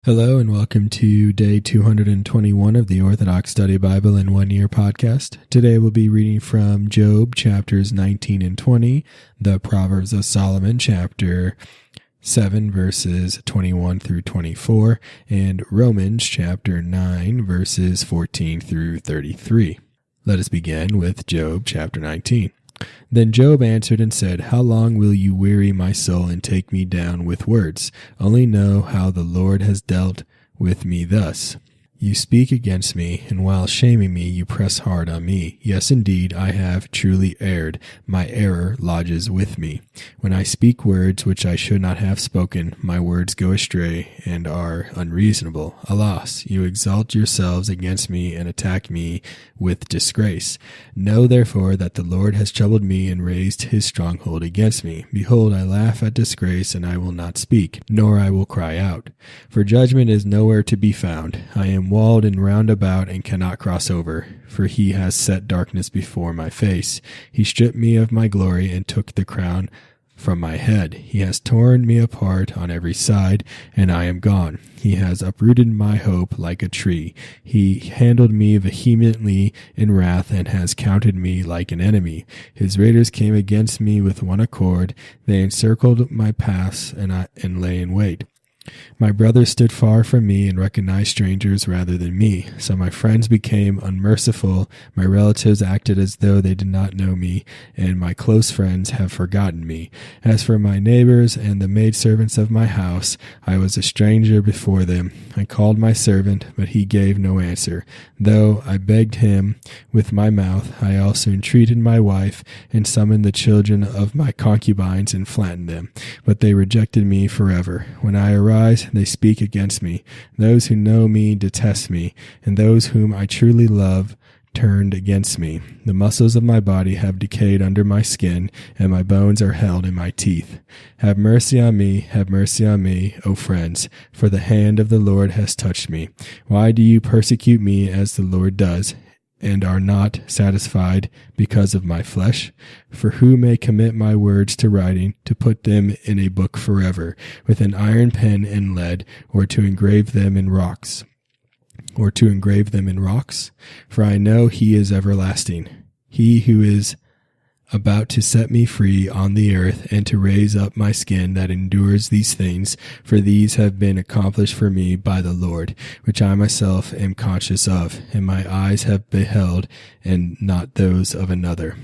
Hello and welcome to day 221 of the Orthodox Study Bible in 1 Year podcast. Today we'll be reading from Job chapters 19 and 20, the Proverbs of Solomon chapter 7 verses 21 through 24, and Romans chapter 9 verses 14 through 33. Let us begin with Job chapter 19. Then Job answered and said, How long will you weary my soul and take me down with words? Only know how the Lord has dealt with me thus. You speak against me, and while shaming me, you press hard on me. Yes, indeed, I have truly erred. My error lodges with me. When I speak words which I should not have spoken, my words go astray and are unreasonable. Alas, you exalt yourselves against me and attack me with disgrace. Know therefore that the Lord has troubled me and raised his stronghold against me. Behold, I laugh at disgrace, and I will not speak, nor I will cry out. For judgment is nowhere to be found. I am walled and round about and cannot cross over, for he has set darkness before my face. He stripped me of my glory and took the crown from my head. He has torn me apart on every side, and I am gone. He has uprooted my hope like a tree. He handled me vehemently in wrath and has counted me like an enemy. His raiders came against me with one accord. They encircled my paths and lay in wait. My brothers stood far from me and recognized strangers rather than me. So my friends became unmerciful. My relatives acted as though they did not know me, and my close friends have forgotten me. As for my neighbors and the maidservants of my house, I was a stranger before them. I called my servant, but he gave no answer. Though I begged him with my mouth, I also entreated my wife and summoned the children of my concubines and flattened them. But they rejected me forever. When I arise, they speak against me. Those who know me detest me, and those whom I truly love turned against me. The muscles of my body have decayed under my skin, and my bones are held in my teeth. Have mercy on me, O friends, for the hand of the Lord has touched me. Why do you persecute me as the Lord does, and are not satisfied because of my flesh? For who may commit my words to writing, to put them in a book forever, with an iron pen and lead, or to engrave them in rocks? For I know he is everlasting, he who is about to set me free on the earth, and to raise up my skin that endures these things, for these have been accomplished for me by the Lord, which I myself am conscious of, and my eyes have beheld, and not those of another.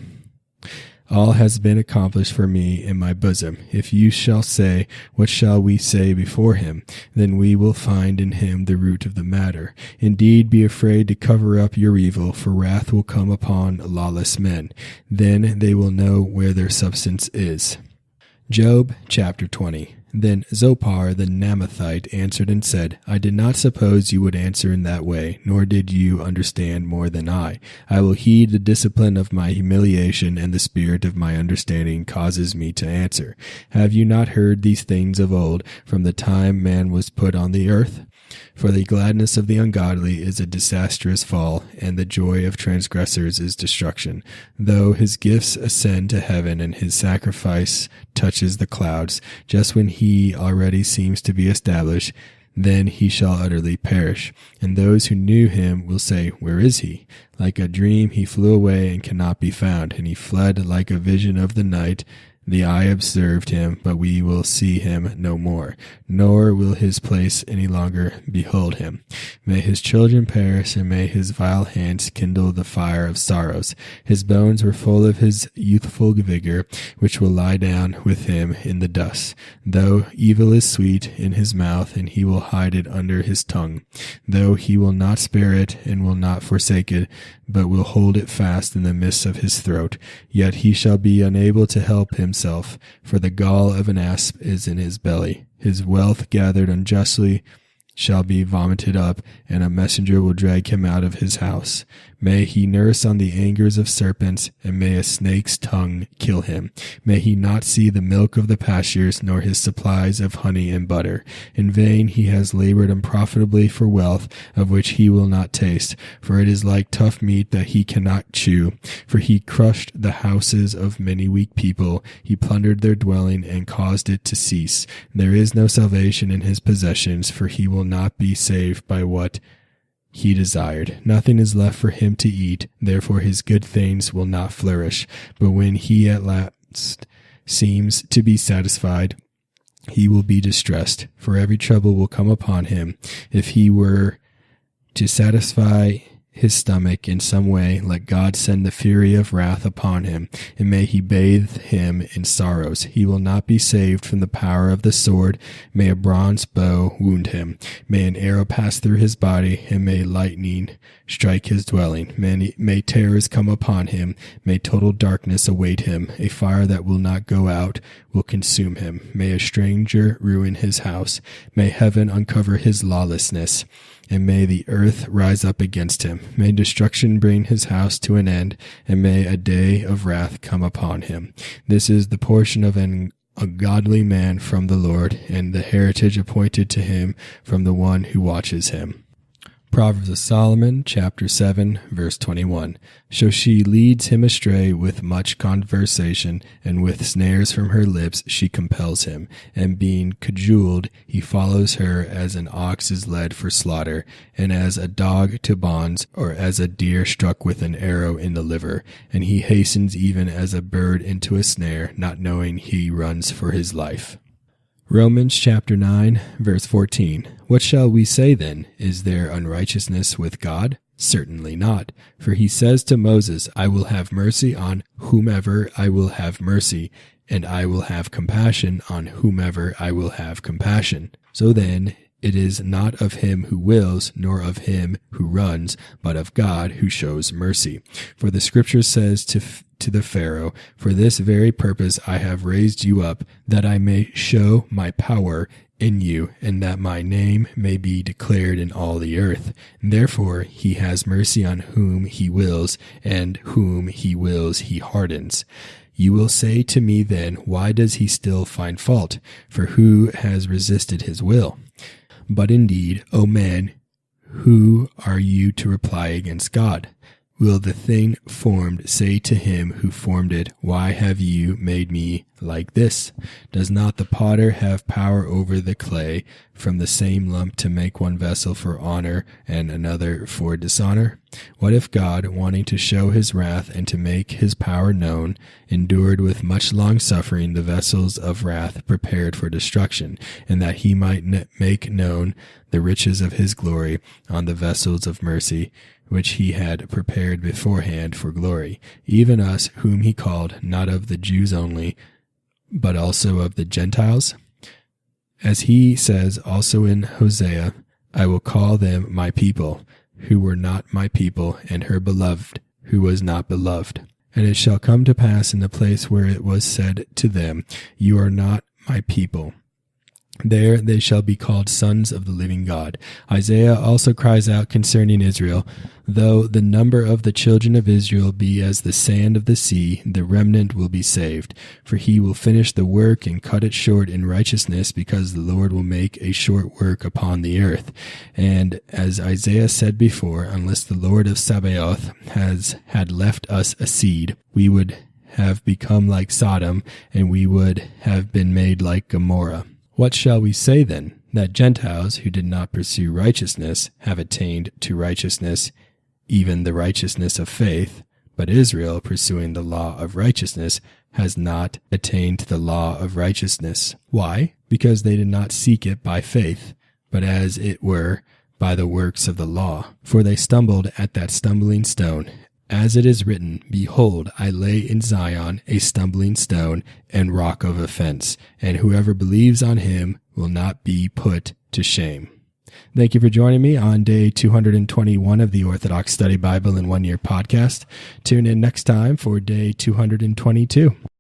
All has been accomplished for me in my bosom. If you shall say, What shall we say before him? Then we will find in him the root of the matter. Indeed, be afraid to cover up your evil, for wrath will come upon lawless men. Then they will know where their substance is. Job chapter 20. Then Zophar the Naamathite answered and said, I did not suppose you would answer in that way, nor did you understand more than I. I will heed the discipline of my humiliation, and the spirit of my understanding causes me to answer. Have you not heard these things of old, from the time man was put on the earth? For the gladness of the ungodly is a disastrous fall, and the joy of transgressors is destruction. Though his gifts ascend to heaven, and his sacrifice touches the clouds, just when he already seems to be established, then he shall utterly perish. And those who knew him will say, Where is he? Like a dream he flew away and cannot be found, and he fled like a vision of the night. The eye observed him, but we will see him no more, nor will his place any longer behold him. May his children perish, and may his vile hands kindle the fire of sorrows. His bones were full of his youthful vigor, which will lie down with him in the dust. Though evil is sweet in his mouth, and he will hide it under his tongue. Though he will not spare it, and will not forsake it, but will hold it fast in the midst of his throat, yet he shall be unable to help himself, for the gall of an asp is in his belly. His wealth gathered unjustly shall be vomited up, and a messenger will drag him out of his house. May he nurse on the angers of serpents, and may a snake's tongue kill him. May he not see the milk of the pastures, nor his supplies of honey and butter. In vain he has labored unprofitably for wealth, of which he will not taste, for it is like tough meat that he cannot chew. For he crushed the houses of many weak people, he plundered their dwelling and caused it to cease. There is no salvation in his possessions, for he will not be saved by what he desired. Nothing is left for him to eat, therefore his good things will not flourish. But when he at last seems to be satisfied, he will be distressed, for every trouble will come upon him. If he were to satisfy his stomach in some way, let God send the fury of wrath upon him, and may he bathe him in sorrows. He will not be saved from the power of the sword. May a bronze bow wound him. May an arrow pass through his body, and may lightning strike his dwelling. May terrors come upon him. May total darkness await him. A fire that will not go out will consume him. May a stranger ruin his house. May heaven uncover his lawlessness, and may the earth rise up against him. May destruction bring his house to an end, and may a day of wrath come upon him. This is the portion of a godly man from the Lord, and the heritage appointed to him from the one who watches him. Proverbs of Solomon, chapter 7, verse 21. So she leads him astray with much conversation, and with snares from her lips she compels him. And being cajoled, he follows her as an ox is led for slaughter, and as a dog to bonds, or as a deer struck with an arrow in the liver. And he hastens even as a bird into a snare, not knowing he runs for his life. Romans chapter 9, verse 14. What shall we say then? Is there unrighteousness with God? Certainly not. For he says to Moses, I will have mercy on whomever I will have mercy, and I will have compassion on whomever I will have compassion. So then, it is not of him who wills, nor of him who runs, but of God who shows mercy. For the scripture says to the Pharaoh, for this very purpose I have raised you up, that I may show my power in you, and that my name may be declared in all the earth. Therefore he has mercy on whom he wills, and whom he wills he hardens. You will say to me then, why does he still find fault? For who has resisted his will? But indeed, O man, who are you to reply against God? Will the thing formed say to him who formed it, why have you made me like this? Does not the potter have power over the clay from the same lump to make one vessel for honor and another for dishonor? What if God, wanting to show his wrath and to make his power known, endured with much long suffering the vessels of wrath prepared for destruction, and that he might make known the riches of his glory on the vessels of mercy, which he had prepared beforehand for glory, even us whom he called, not of the Jews only, but also of the Gentiles? As he says also in Hosea, I will call them my people, who were not my people, and her beloved, who was not beloved. And it shall come to pass in the place where it was said to them, you are not my people, there they shall be called sons of the living God. Isaiah also cries out concerning Israel, though the number of the children of Israel be as the sand of the sea, the remnant will be saved. For he will finish the work and cut it short in righteousness, because the Lord will make a short work upon the earth. And as Isaiah said before, unless the Lord of Sabaoth had left us a seed, we would have become like Sodom, and we would have been made like Gomorrah. What shall we say then? That Gentiles who did not pursue righteousness have attained to righteousness, even the righteousness of faith, but Israel, pursuing the law of righteousness, has not attained to the law of righteousness. Why? Because they did not seek it by faith, but as it were by the works of the law. For they stumbled at that stumbling stone. As it is written, behold, I lay in Zion a stumbling stone and rock of offense, and whoever believes on him will not be put to shame. Thank you for joining me on day 221 of the Orthodox Study Bible in 1 Year podcast. Tune in next time for day 222.